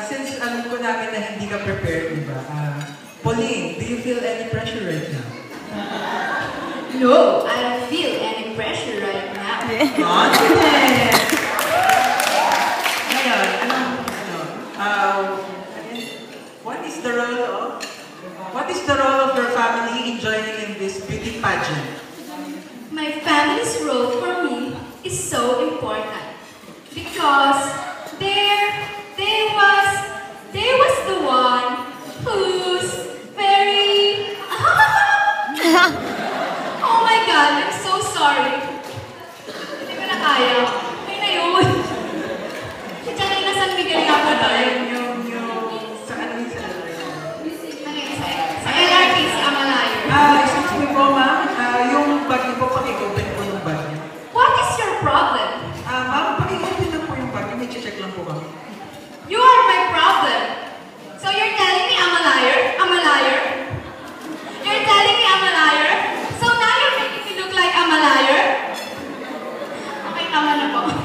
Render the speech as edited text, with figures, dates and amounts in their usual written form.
Since alam ko namin na hindi ka prepared, di ba? Pauline, do you feel any pressure right now? No, I don't feel any pressure right now. Confident! Ngayon, what is the role of your family in joining in this beauty pageant? My family's role for me is so important because there was the one who's very oh my God, I'm so sorry. Hindi ko na kaya. Ay na yun. Diyan ay nasa Miguel nga po tayo. Sa ano yung sa Sa LRT, si Amalayo. Excuse me po, ma'am. Yung bag niyo po, pakikopen po yung bag niyo. What is your problem? Ma'am, pakikopen lang po yung bag niyo. May check lang po kami. You are my problem. So you're telling me I'm a liar? I'm a liar? You're telling me I'm a liar? So now you're making me look like I'm a liar? Okay, tama na po.